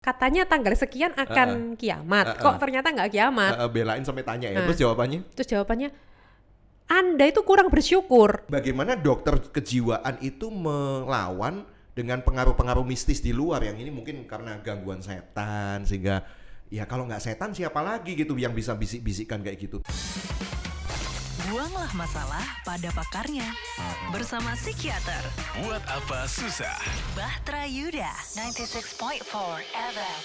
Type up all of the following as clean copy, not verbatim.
katanya tanggal sekian akan kiamat, kok ternyata nggak kiamat. Belain sampai tanya ya. Terus jawabannya? Terus jawabannya, Anda itu kurang bersyukur. Bagaimana dokter kejiwaan itu melawan dengan pengaruh-pengaruh mistis di luar, yang ini mungkin karena gangguan setan, sehingga ya kalau nggak setan siapa lagi gitu yang bisa bisik-bisikkan kayak gitu. Buanglah masalah pada pakarnya bersama psikiater. Buat apa susah? Bahtera Yuda 96.4 FM.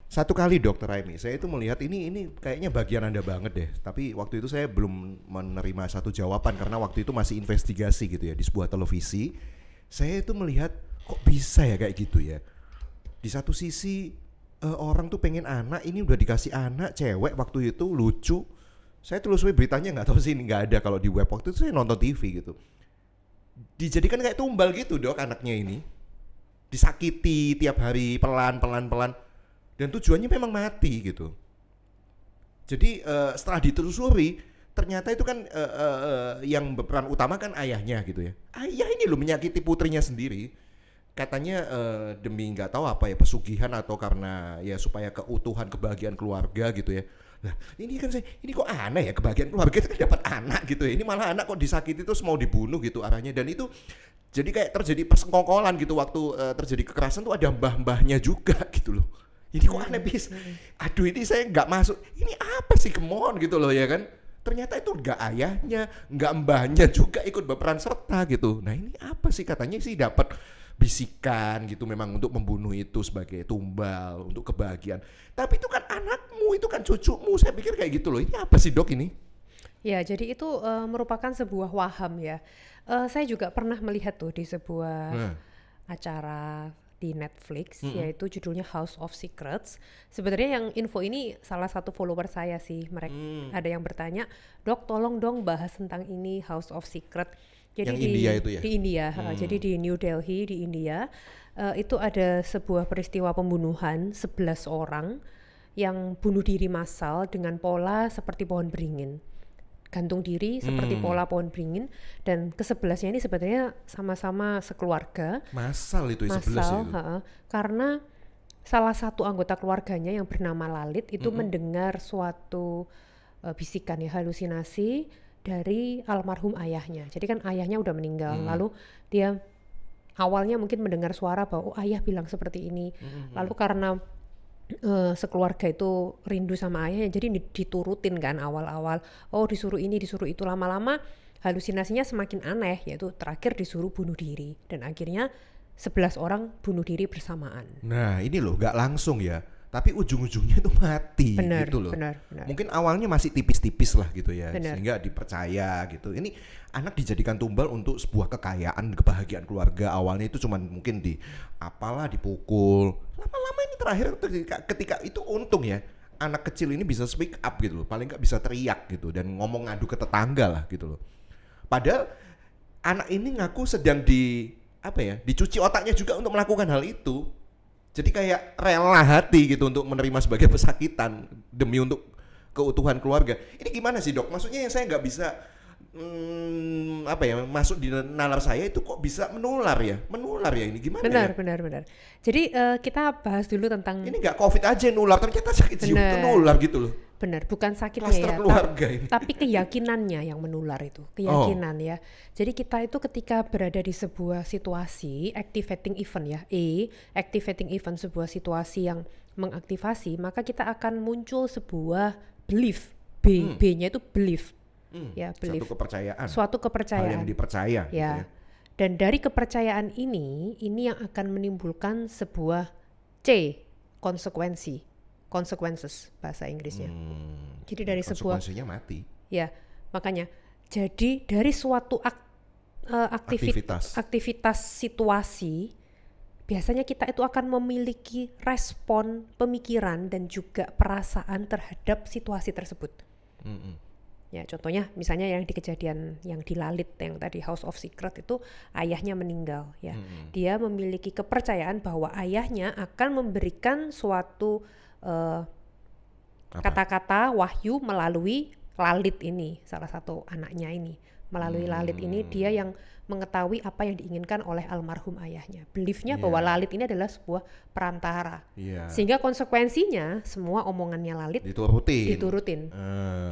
Satu kali Dokter Raimi, saya itu melihat ini kayaknya bagian Anda banget deh. Tapi waktu itu saya belum menerima satu jawaban karena waktu itu masih investigasi gitu ya di sebuah televisi. Saya itu melihat kok bisa ya kayak gitu ya. Di satu sisi orang tuh pengen anak, ini udah dikasih anak cewek waktu itu lucu. Saya telusuri beritanya, nggak tahu sih ini nggak ada kalau di web. Waktu itu saya nonton TV gitu. Dijadikan kayak tumbal gitu dok anaknya ini. Disakiti tiap hari pelan. Dan tujuannya memang mati gitu. Jadi setelah ditelusuri ternyata itu kan yang berperan utama kan ayahnya gitu ya. Ayah ini loh menyakiti putrinya sendiri. Katanya demi nggak tahu apa ya, pesugihan atau karena ya supaya keutuhan kebahagiaan keluarga gitu ya. Nah ini kan ini kok aneh ya, kebahagiaan keluarga itu kan dapat anak gitu ya. Ini malah anak kok disakiti terus mau dibunuh gitu arahnya. Dan itu jadi kayak terjadi persekongkolan gitu waktu terjadi kekerasan tuh ada mbah-mbahnya juga gitu loh. Ini kok aneh bis. Aduh ini saya nggak masuk. Ini apa sih, come on gitu loh ya kan. Ternyata itu nggak ayahnya, nggak mbahnya juga ikut berperan serta gitu. Nah ini apa sih, katanya sih dapat bisikan gitu memang untuk membunuh itu sebagai tumbal untuk kebahagiaan. Tapi itu kan anakmu, itu kan cucumu. Saya pikir kayak gitu loh. Ini apa sih dok ini? Ya, jadi itu merupakan sebuah waham ya. Saya juga pernah melihat tuh di sebuah acara di Netflix, yaitu judulnya House of Secrets. Sebenarnya yang info ini salah satu follower saya sih. Mereka ada yang bertanya, dok tolong dong bahas tentang ini House of Secret. Jadi yang India itu ya? Di India, jadi di New Delhi di India itu ada sebuah peristiwa pembunuhan 11 orang yang bunuh diri massal dengan pola seperti pohon beringin. Gantung diri seperti pola pohon beringin, dan ke-11-nya ini sebenarnya sama-sama sekeluarga. Massal itu ya, 11 itu. Karena salah satu anggota keluarganya yang bernama Lalit itu mendengar suatu bisikan ya, halusinasi dari almarhum ayahnya. Jadi kan ayahnya udah meninggal, lalu dia awalnya mungkin mendengar suara bahwa ayah bilang seperti ini. Lalu karena sekeluarga itu rindu sama ayahnya, jadi diturutin kan awal-awal. Oh disuruh ini, disuruh itu, lama-lama halusinasinya semakin aneh, yaitu terakhir disuruh bunuh diri. Dan akhirnya 11 orang bunuh diri bersamaan. Nah ini loh, gak langsung ya, tapi ujung-ujungnya itu mati gitu loh. Benar. Mungkin awalnya masih tipis-tipis lah gitu ya, Benar. sehingga dipercaya gitu. Ini anak dijadikan tumbal untuk sebuah kekayaan, kebahagiaan keluarga. Awalnya itu cuman mungkin dipukul. Lama-lama ini terakhir ketika itu untung ya, anak kecil ini bisa speak up gitu loh. Paling gak bisa teriak gitu dan ngomong ngadu ke tetangga lah gitu loh. Padahal anak ini ngaku sedang dicuci otaknya juga untuk melakukan hal itu. Jadi kayak rela hati gitu untuk menerima sebagai pesakitan demi untuk keutuhan keluarga. Ini gimana sih dok? Maksudnya yang saya nggak bisa masuk di nalar saya itu kok bisa menular ya ini gimana? Benar. Jadi kita bahas dulu tentang ini nggak COVID aja nular, ternyata sakit jiwa itu nular gitu loh. Benar, bukan sakitnya Kluster ya, keluarga ini. tapi keyakinannya yang menular itu, keyakinan ya. Jadi kita itu ketika berada di sebuah situasi activating event ya, activating event, sebuah situasi yang mengaktifasi, maka kita akan muncul sebuah belief, B-nya itu belief. Ya, belief. Suatu kepercayaan. Hal yang dipercaya. Ya. Gitu ya. Dan dari kepercayaan ini yang akan menimbulkan sebuah consequences bahasa Inggrisnya. Jadi dari sebuah konsekuensinya mati. Ya, makanya jadi dari suatu aktivitas situasi, biasanya kita itu akan memiliki respon pemikiran dan juga perasaan terhadap situasi tersebut. Ya, contohnya misalnya yang di kejadian yang di Lalit yang tadi House of Secret itu ayahnya meninggal ya. Dia memiliki kepercayaan bahwa ayahnya akan memberikan suatu kata-kata wahyu melalui Lalit ini, salah satu anaknya ini, Melalui lalit ini dia yang mengetahui apa yang diinginkan oleh almarhum ayahnya. Beliefnya Iya. bahwa lalit ini adalah sebuah perantara. Iya. Sehingga konsekuensinya semua omongannya lalit diturutin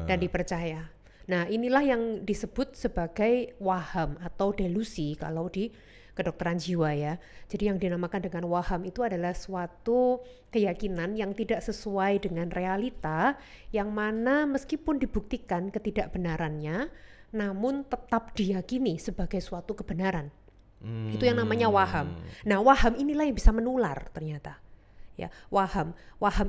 dan dipercaya. Nah, inilah yang disebut sebagai waham atau delusi kalau di kedokteran jiwa ya. Jadi yang dinamakan dengan waham itu adalah suatu keyakinan yang tidak sesuai dengan realita, yang mana meskipun dibuktikan ketidakbenarannya, namun tetap diyakini sebagai suatu kebenaran. Itu yang namanya waham. Nah, waham inilah yang bisa menular ternyata. Ya, waham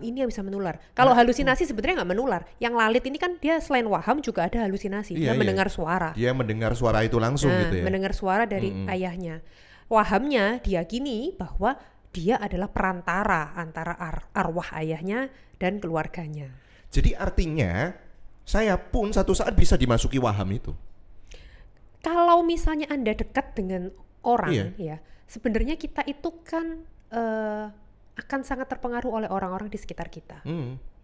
ini yang bisa menular. Kalau halusinasi sebenarnya nggak menular. Yang lalit ini kan dia selain waham juga ada halusinasi. Dia mendengar suara. Dia mendengar suara itu langsung gitu ya. Mendengar suara dari ayahnya. Wahamnya diyakini bahwa dia adalah perantara antara arwah ayahnya dan keluarganya. Jadi artinya saya pun satu saat bisa dimasuki waham itu. Kalau misalnya Anda dekat dengan orang ya, sebenarnya kita itu kan akan sangat terpengaruh oleh orang-orang di sekitar kita.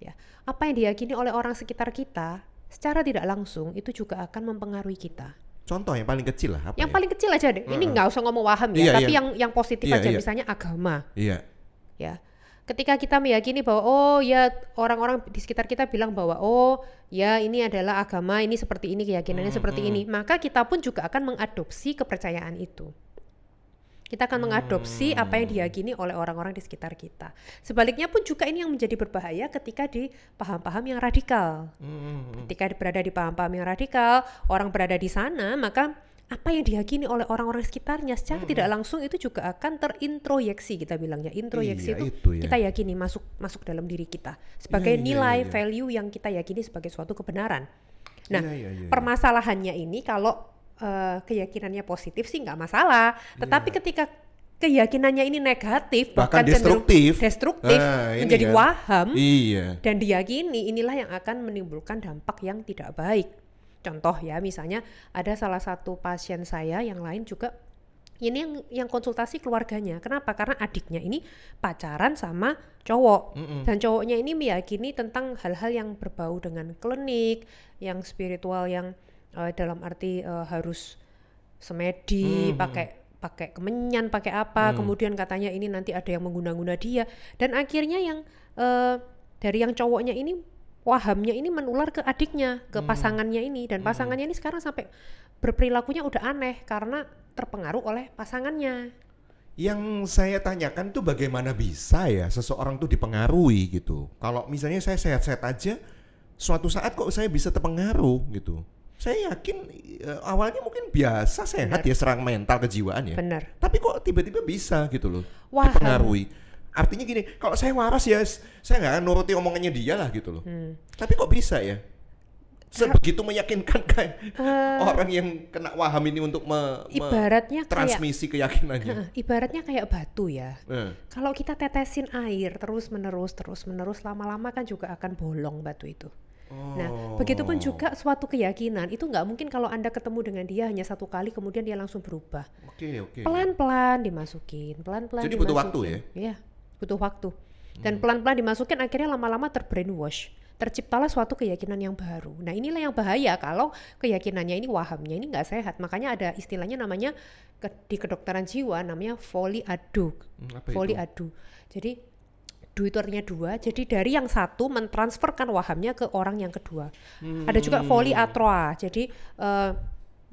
Ya, apa yang diyakini oleh orang sekitar kita secara tidak langsung itu juga akan mempengaruhi kita. Contoh yang paling kecil lah apa? Yang paling kecil aja deh. Ini nggak usah ngomong waham ya, tapi yang positif aja, misalnya agama. Iya. Ya. Ketika kita meyakini bahwa oh ya orang-orang di sekitar kita bilang bahwa oh ya ini adalah agama, ini seperti ini, keyakinannya seperti ini, maka kita pun juga akan mengadopsi kepercayaan itu. Kita akan mengadopsi apa yang diyakini oleh orang-orang di sekitar kita. Sebaliknya pun juga ini yang menjadi berbahaya ketika di paham-paham yang radikal. Ketika berada di paham-paham yang radikal, orang berada di sana, maka apa yang diyakini oleh orang-orang sekitarnya secara tidak langsung itu juga akan terintroyeksi, kita bilangnya. Introyeksi itu kita yakini masuk dalam diri kita sebagai nilai value yang kita yakini sebagai suatu kebenaran. Nah, permasalahannya ini kalau keyakinannya positif sih nggak masalah, tetapi ketika keyakinannya ini negatif bahkan destruktif nah, menjadi waham dan diyakini, inilah yang akan menimbulkan dampak yang tidak baik. Contoh ya, misalnya ada salah satu pasien saya yang lain juga ini yang konsultasi keluarganya. Kenapa? Karena adiknya ini pacaran sama cowok dan cowoknya ini meyakini tentang hal-hal yang berbau dengan klinik, yang spiritual, yang dalam arti harus semedi, pakai kemenyan, pakai apa, kemudian katanya ini nanti ada yang mengguna-guna dia, dan akhirnya yang dari yang cowoknya ini wahamnya ini menular ke adiknya, ke pasangannya ini, dan pasangannya ini sekarang sampai berperilakunya udah aneh karena terpengaruh oleh pasangannya. Yang saya tanyakan tuh bagaimana bisa ya seseorang tuh dipengaruhi gitu. Kalau misalnya saya sehat-sehat aja, suatu saat kok saya bisa terpengaruh gitu. Saya yakin awalnya mungkin biasa sehat ya, serang mental kejiwaan ya. Benar. Tapi kok tiba-tiba bisa gitu loh, waham. Dipengaruhi. Artinya gini, kalau saya waras ya saya nggak akan nuruti omongannya dia lah gitu loh. Tapi kok bisa ya? Sebegitu meyakinkan kayak orang yang kena waham ini untuk ibaratnya transmisi keyakinannya. Ibaratnya kayak batu ya. Kalau kita tetesin air terus menerus lama-lama kan juga akan bolong batu itu. Nah, begitupun juga suatu keyakinan itu nggak mungkin kalau Anda ketemu dengan dia hanya satu kali kemudian dia langsung berubah. Pelan-pelan dimasukin, pelan-pelan. Jadi butuh waktu ya? Iya, butuh waktu. Dan pelan-pelan dimasukin, akhirnya lama-lama terbrainwash. Terciptalah suatu keyakinan yang baru. Nah, inilah yang bahaya kalau keyakinannya ini, wahamnya ini nggak sehat. Makanya ada istilahnya namanya di kedokteran jiwa namanya folie à deux. Folie à deux. Jadi du itu artinya dua, jadi dari yang satu mentransferkan wahamnya ke orang yang kedua. Ada juga folie à trois, jadi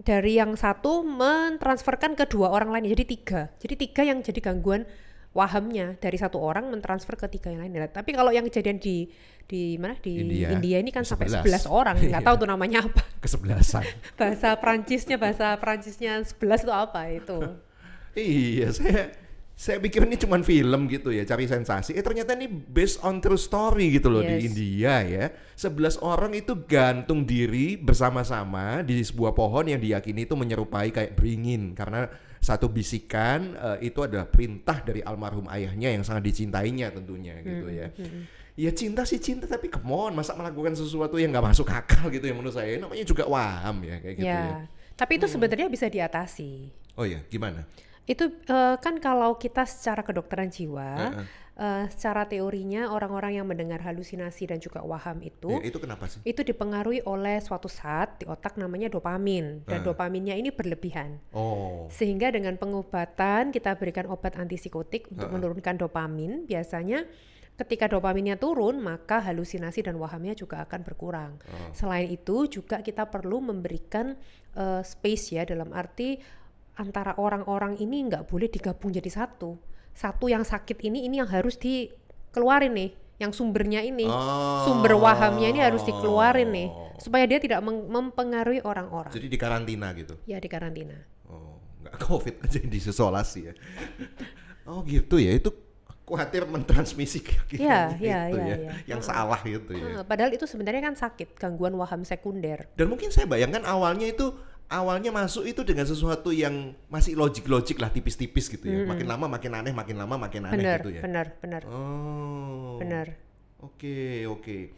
dari yang satu mentransferkan ke dua orang lain, jadi tiga. Jadi tiga yang jadi gangguan wahamnya, dari satu orang mentransfer ke tiga yang lain. Tapi kalau yang kejadian di mana di India ini kan sampai 11 orang, nggak tahu tuh namanya apa. Kesebelasan. bahasa Prancisnya 11 itu apa itu? Iya, saya pikir ini cuma film gitu ya, cari sensasi. Ternyata ini based on true story gitu loh. Di India ya. 11 orang itu gantung diri bersama-sama di sebuah pohon yang diyakini itu menyerupai kayak beringin. Karena satu bisikan itu adalah perintah dari almarhum ayahnya yang sangat dicintainya tentunya gitu ya. Ya cinta sih cinta, tapi come on, masa melakukan sesuatu yang gak masuk akal gitu ya menurut saya. Namanya juga waham ya kayak gitu ya. Tapi itu sebenarnya bisa diatasi. Oh ya, gimana? Itu kan kalau kita secara kedokteran jiwa, secara teorinya orang-orang yang mendengar halusinasi dan juga waham Itu kenapa sih? itu dipengaruhi oleh suatu zat di otak namanya dopamin, dan dopaminnya ini berlebihan. Sehingga dengan pengobatan, kita berikan obat antipsikotik untuk menurunkan dopamin, biasanya ketika dopaminnya turun, maka halusinasi dan wahamnya juga akan berkurang. Selain itu juga kita perlu memberikan space ya, dalam arti antara orang-orang ini nggak boleh digabung jadi satu. Satu yang sakit ini yang harus dikeluarin nih, yang sumbernya ini, sumber wahamnya ini harus dikeluarin nih, supaya dia tidak mempengaruhi orang-orang. Jadi di karantina gitu? Ya, di karantina. Nggak COVID aja diisolasi ya. Gitu ya, itu khawatir mentransmisi keyakinan yang salah gitu ya. Padahal itu sebenarnya kan sakit, gangguan waham sekunder. Dan mungkin saya bayangkan awalnya masuk itu dengan sesuatu yang masih logik lah, tipis-tipis gitu ya. Makin lama makin aneh, makin lama makin aneh gitu ya. Benar. Benar. Oke.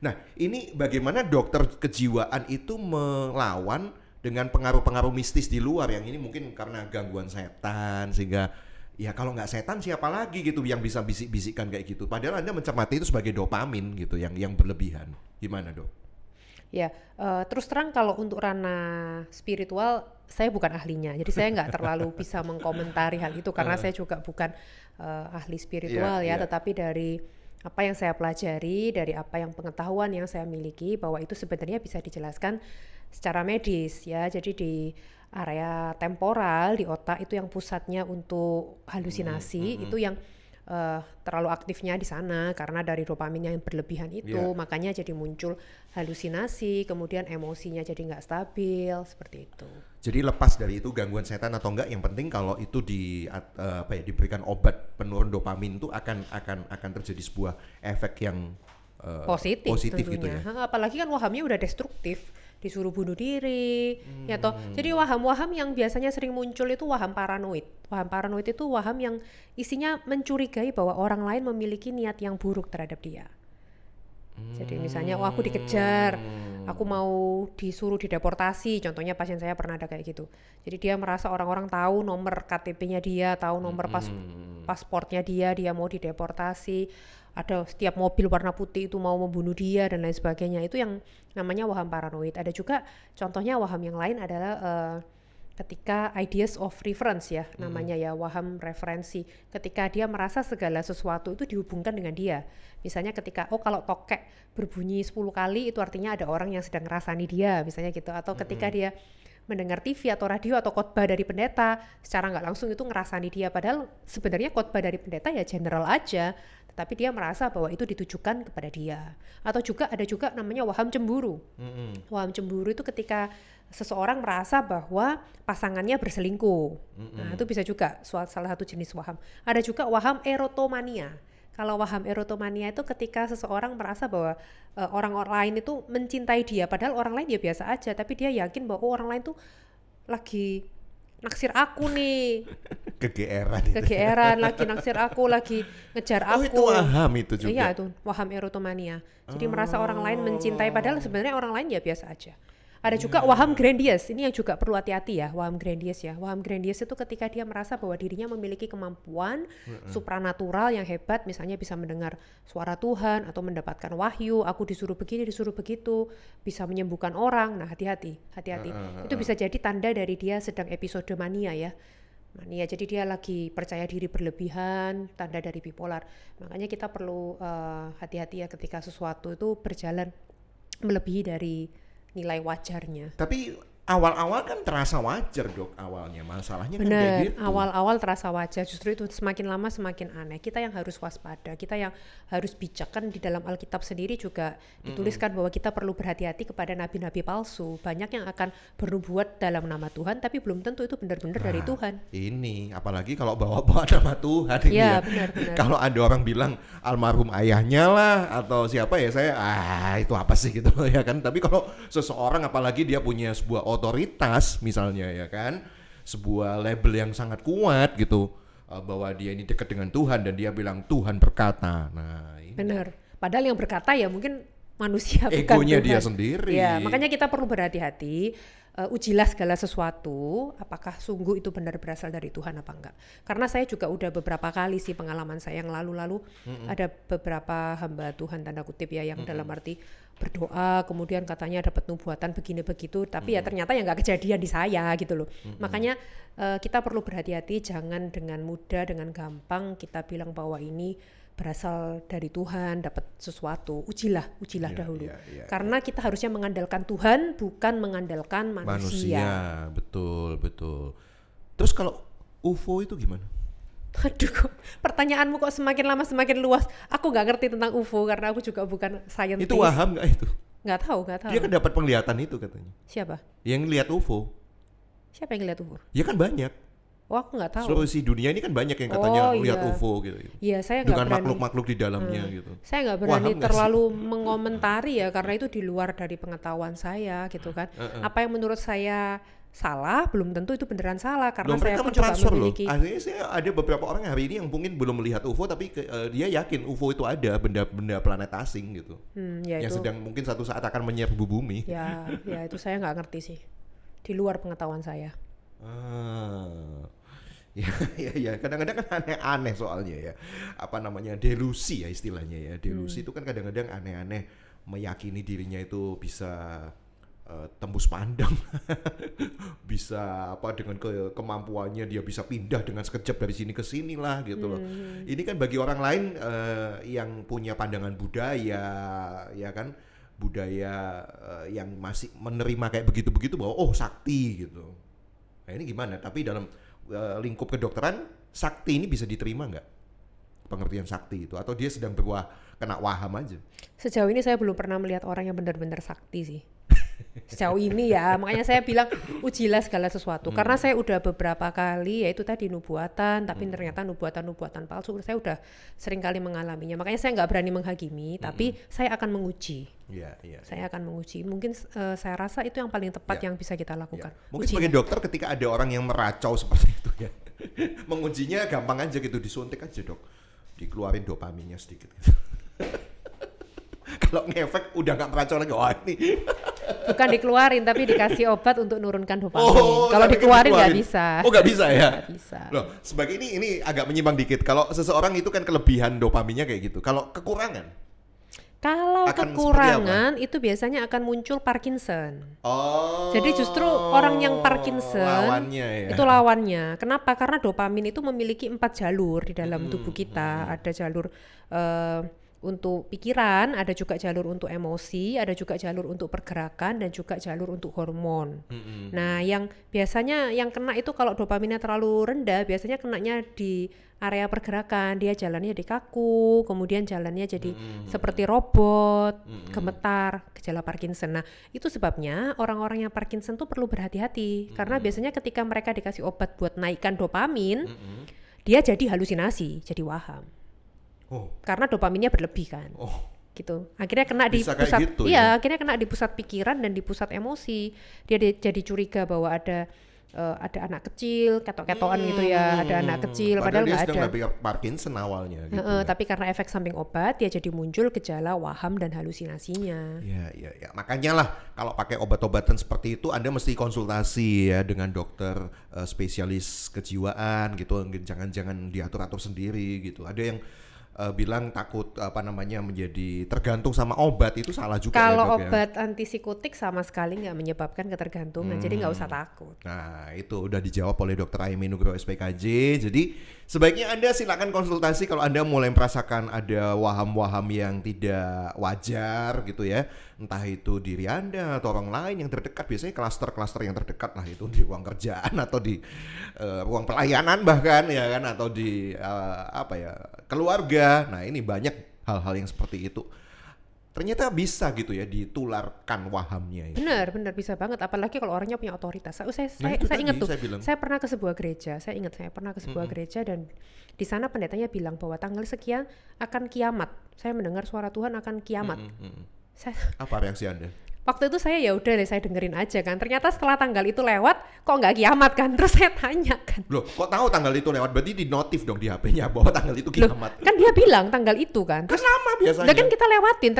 Nah, ini bagaimana dokter kejiwaan itu melawan dengan pengaruh-pengaruh mistis di luar yang ini mungkin karena gangguan setan, sehingga ya kalau nggak setan siapa lagi gitu yang bisa bisik-bisikkan kayak gitu. Padahal Anda mencermati itu sebagai dopamin gitu yang berlebihan. Gimana, Dok? Ya, terus terang kalau untuk ranah spiritual saya bukan ahlinya, jadi saya nggak terlalu bisa mengkomentari hal itu karena saya juga bukan ahli spiritual tetapi dari apa yang saya pelajari, dari apa yang pengetahuan yang saya miliki, bahwa itu sebenarnya bisa dijelaskan secara medis ya. Jadi di area temporal di otak itu yang pusatnya untuk halusinasi, itu yang terlalu aktifnya di sana karena dari dopamin yang berlebihan itu, makanya jadi muncul halusinasi, kemudian emosinya jadi nggak stabil seperti itu. Jadi lepas dari itu gangguan setan atau enggak, yang penting kalau itu diberikan obat penurun dopamin itu akan terjadi sebuah efek yang positif gitu ya. Apalagi kan wahamnya udah destruktif, disuruh bunuh diri, ya toh. Jadi waham-waham yang biasanya sering muncul itu waham paranoid. Waham paranoid itu waham yang isinya mencurigai bahwa orang lain memiliki niat yang buruk terhadap dia. Jadi misalnya, aku dikejar, aku mau disuruh dideportasi. Contohnya pasien saya pernah ada kayak gitu. Jadi dia merasa orang-orang tahu nomor KTP-nya dia, tahu nomor pasportnya dia mau dideportasi. Ada setiap mobil warna putih itu mau membunuh dia dan lain sebagainya. Itu yang namanya waham paranoid. Ada juga contohnya waham yang lain adalah ketika ideas of reference ya, namanya ya, waham referensi. Ketika dia merasa segala sesuatu itu dihubungkan dengan dia. Misalnya ketika kalau tokek berbunyi 10 kali itu artinya ada orang yang sedang ngerasani dia, misalnya gitu. Atau ketika dia mendengar TV atau radio atau khotbah dari pendeta, secara nggak langsung itu ngerasani dia. Padahal sebenarnya khotbah dari pendeta ya general aja, tapi dia merasa bahwa itu ditujukan kepada dia. Atau juga ada juga namanya waham cemburu. Waham cemburu itu ketika seseorang merasa bahwa pasangannya berselingkuh. Nah, itu bisa juga salah satu jenis waham. Ada juga waham erotomania. Kalau waham erotomania itu ketika seseorang merasa bahwa orang lain itu mencintai dia, padahal orang lain ya biasa aja, tapi dia yakin bahwa orang lain tuh lagi naksir aku nih. Kegeeran, lagi naksir aku, lagi ngejar aku. Itu waham itu juga? Iya, itu waham erotomania. Jadi merasa orang lain mencintai, padahal sebenarnya orang lain ya biasa aja. Ada juga waham grandius, ini yang juga perlu hati-hati ya, waham grandius ya. Waham grandius itu ketika dia merasa bahwa dirinya memiliki kemampuan supranatural yang hebat, misalnya bisa mendengar suara Tuhan atau mendapatkan wahyu, aku disuruh begini, disuruh begitu, bisa menyembuhkan orang. Nah, hati-hati. Itu bisa jadi tanda dari dia sedang episode mania ya. Mania, jadi dia lagi percaya diri berlebihan, tanda dari bipolar. Makanya kita perlu hati-hati ya ketika sesuatu itu berjalan melebihi dari nilai wajarnya. Tapi awal-awal kan terasa wajar, Dok, awalnya. Masalahnya kan Bener, kayak gitu. awal-awal terasa wajar, justru itu semakin lama semakin aneh. Kita yang harus waspada, kita yang harus bijak. Kan di dalam Alkitab sendiri juga dituliskan bahwa kita perlu berhati-hati kepada nabi-nabi palsu. Banyak yang akan bernubuat dalam nama Tuhan, tapi belum tentu itu benar-benar dari Tuhan. Ini, apalagi kalau bawa-bawa nama Tuhan ini ya. Benar. Kalau ada orang bilang almarhum ayahnya lah, atau siapa ya, saya, itu apa sih gitu ya kan. Tapi kalau seseorang, apalagi dia punya sebuah otoritas misalnya ya kan, sebuah label yang sangat kuat gitu, bahwa dia ini dekat dengan Tuhan dan dia bilang Tuhan berkata. Nah, ini Benar. Padahal yang berkata ya mungkin manusia, bukan egonya Tuhan. dia sendiri. Ya, makanya kita perlu berhati-hati. ujilah segala sesuatu, apakah sungguh itu benar berasal dari Tuhan apa enggak. Karena saya juga udah beberapa kali sih pengalaman saya yang lalu-lalu ada beberapa hamba Tuhan tanda kutip ya yang dalam arti berdoa kemudian katanya dapat nubuatan begini begitu, tapi ya ternyata ya nggak kejadian di saya gitu loh. Makanya kita perlu berhati-hati, jangan dengan mudah, dengan gampang kita bilang bahwa ini berasal dari Tuhan, dapat sesuatu. Ujilah dahulu. Karena kita harusnya mengandalkan Tuhan, bukan mengandalkan manusia. Betul. Terus kalau UFO itu gimana? Aduh, pertanyaanmu kok semakin lama semakin luas. Aku nggak ngerti tentang UFO karena aku juga bukan scientist. Itu waham nggak itu? Nggak tahu. Dia kan dapat penglihatan itu katanya. Siapa? Yang lihat UFO. Siapa yang lihat UFO? Ya kan banyak. Oh, aku nggak tahu. Seluruh dunia ini kan banyak yang katanya lihat UFO gitu. Iya, saya nggak dengan berani. makhluk-makhluk di dalamnya gitu. Saya nggak berani terlalu mengomentari ya karena itu di luar dari pengetahuan saya gitu kan. Apa yang menurut saya salah belum tentu itu beneran salah karena saya pun juga memiliki. Akhirnya saya ada beberapa orang hari ini yang mungkin belum melihat UFO tapi dia yakin UFO itu ada benda-benda planet asing gitu. Ya yang itu, sedang mungkin satu saat akan menyerbu bumi. Ya itu saya nggak ngerti sih. Di luar pengetahuan saya. Ya kadang-kadang kan aneh-aneh soalnya ya. Apa namanya, delusi ya istilahnya ya. Delusi itu kan kadang-kadang aneh-aneh, meyakini dirinya itu bisa tembus pandang. Bisa apa dengan kemampuannya dia bisa pindah dengan sekejap dari sini ke sini lah gitu loh. Ini kan bagi orang lain yang punya pandangan budaya ya kan, budaya yang masih menerima kayak begitu-begitu bahwa sakti gitu. Nah ini gimana? Tapi dalam lingkup kedokteran, sakti ini bisa diterima nggak? Pengertian sakti itu, atau dia sedang kena waham aja? Sejauh ini saya belum pernah melihat orang yang benar-benar sakti sih. Sejauh ini ya, makanya saya bilang ujilah segala sesuatu. Karena saya udah beberapa kali, yaitu tadi nubuatan, tapi ternyata nubuatan palsu. Saya udah sering kali mengalaminya. Makanya saya nggak berani menghakimi, tapi saya akan menguji. Saya akan menguji. Mungkin saya rasa itu yang paling tepat yang bisa kita lakukan. Mungkin sebagai dokter ketika ada orang yang meracau seperti itu ya, mengujinya gampang aja gitu, disuntik aja dok, dikeluarin dopaminnya sedikit. Kalau ngefek udah nggak meracau lagi, ini. Bukan dikeluarin tapi dikasih obat untuk nurunkan dopamin. Kalau dikeluarin nggak bisa. Oh nggak bisa ya? Nggak bisa. Loh, sebagai ini agak menyimpang dikit. Kalau seseorang itu kan kelebihan dopaminnya kayak gitu. Kalau kekurangan? Kalau kekurangan itu biasanya akan muncul Parkinson. Jadi justru orang yang Parkinson lawannya ya. Itu lawannya. Kenapa? Karena dopamin itu memiliki 4 jalur di dalam tubuh kita. Ada jalur untuk pikiran, ada juga jalur untuk emosi, ada juga jalur untuk pergerakan, dan juga jalur untuk hormon. Nah, yang biasanya yang kena itu kalau dopaminnya terlalu rendah, biasanya kenanya di area pergerakan, dia jalannya jadi kaku, kemudian jalannya jadi seperti robot, gemetar, gejala Parkinson. Nah, itu sebabnya orang-orang yang Parkinson tuh perlu berhati-hati, karena biasanya ketika mereka dikasih obat buat naikkan dopamin, dia jadi halusinasi, jadi waham. Karena dopaminnya berlebih kan. Gitu. Akhirnya kena di pusat gitu, akhirnya kena di pusat pikiran dan di pusat emosi. Dia jadi curiga bahwa ada anak kecil ketok-ketokan gitu ya, ada anak kecil padahal nggak ada. Padahal dia Parkinson awalnya gitu. Tapi karena efek samping obat dia jadi muncul gejala waham dan halusinasinya. Ya. Makanya lah kalau pakai obat-obatan seperti itu Anda mesti konsultasi ya dengan dokter spesialis kejiwaan gitu. Jangan diatur-atur sendiri gitu. Ada yang bilang takut menjadi tergantung sama obat, itu salah juga. Kalau ya, obat antipsikotik sama sekali nggak menyebabkan ketergantungan, jadi nggak usah takut. Nah itu udah dijawab oleh Dr. Aimee Nugroho SPKJ. Jadi sebaiknya Anda silakan konsultasi kalau Anda mulai merasakan ada waham-waham yang tidak wajar gitu ya, entah itu diri Anda atau orang lain yang terdekat. Biasanya klaster-klaster yang terdekat lah itu di ruang kerjaan atau di ruang pelayanan bahkan ya kan, atau di keluarga. Nah ini banyak hal-hal yang seperti itu. Ternyata bisa gitu ya ditularkan wahamnya. Ya. Benar bisa banget. Apalagi kalau orangnya punya otoritas. Saya ingat tuh. Saya pernah ke sebuah gereja. Saya pernah ke sebuah gereja dan di sana pendetanya bilang bahwa tanggal sekian akan kiamat. Saya mendengar suara Tuhan akan kiamat. Apa reaksi Anda? waktu itu saya ya udah deh saya dengerin aja kan. Ternyata setelah tanggal itu lewat kok nggak kiamat kan. Terus saya tanya kan. Loh, kok tahu tanggal itu lewat? Berarti di notif dong di HP-nya bahwa tanggal itu Loh, kiamat. kan dia bilang tanggal itu kan. Kan Terus lama biasanya. udah kan kita lewatin.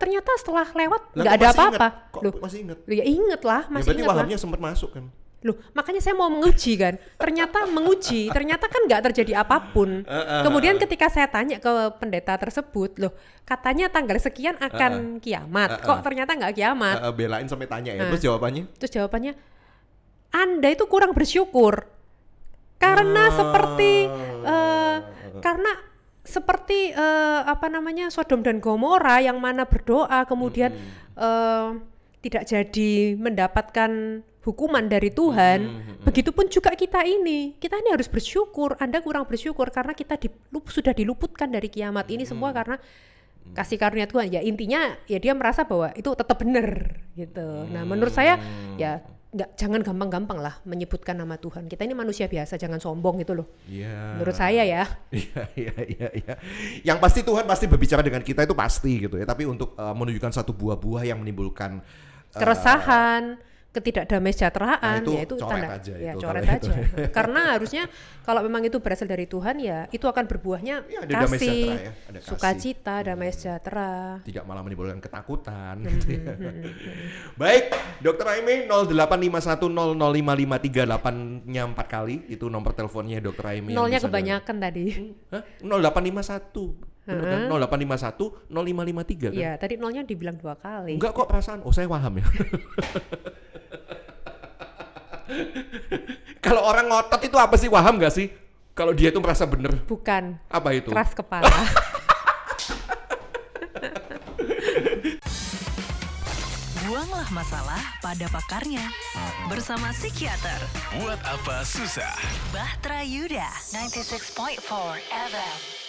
Ternyata setelah lewat Lah, nggak kok ada masih apa-apa. inget? Kok Loh, masih inget? ya inget lah, Ya masih berarti inget lah. wahamnya sempat masuk kan. Loh, makanya saya mau menguji kan. Ternyata kan nggak terjadi apapun. Kemudian ketika saya tanya ke pendeta tersebut, loh, katanya tanggal sekian akan kiamat. Kok ternyata nggak kiamat? Belain sampai tanya ya. Nah. Terus jawabannya? Terus jawabannya, Anda itu kurang bersyukur. Karena seperti apa namanya, Sodom dan Gomora yang mana berdoa kemudian tidak jadi mendapatkan hukuman dari Tuhan. Begitupun juga kita ini harus bersyukur. Anda kurang bersyukur karena kita sudah diluputkan dari kiamat. Ini semua karena kasih karunia Tuhan. Ya intinya ya dia merasa bahwa itu tetap benar gitu. Nah menurut saya ya jangan gampang-gampang lah menyebutkan nama Tuhan. Kita ini manusia biasa, jangan sombong gitu loh. Iya. Menurut saya ya. Iya. Yang pasti Tuhan pasti berbicara dengan kita itu pasti gitu ya. Tapi untuk menunjukkan satu buah-buah yang menimbulkan keresahan, ketidakdamai sejahteraan, nah, itu ya itu coret tanda aja ya itu, coret kalau aja. Karena harusnya kalau memang itu berasal dari Tuhan ya itu akan berbuahnya ya, ada damai kasih, sejahtera ya, ada kasih. sukacita, damai sejahtera. Tidak malah menimbulkan ketakutan gitu ya. Baik, Dr. Aimee 0851005538-nya 4 kali itu nomor teleponnya Dr. Aimee. Nolnya kebanyakan tadi. Hah? 0851 bener kan? 0851 0553 kan? Iya, tadi nolnya dibilang 2 kali. Enggak kok perasaan. Oh, saya paham ya. Kalau orang ngotot itu apa sih, paham gak sih? Kalau dia itu merasa bener. Bukan. Apa itu? Keras kepala. Buanglah masalah pada pakarnya. Bersama psikiater Buat apa susah? Bahtera Yuda 96.4 FM.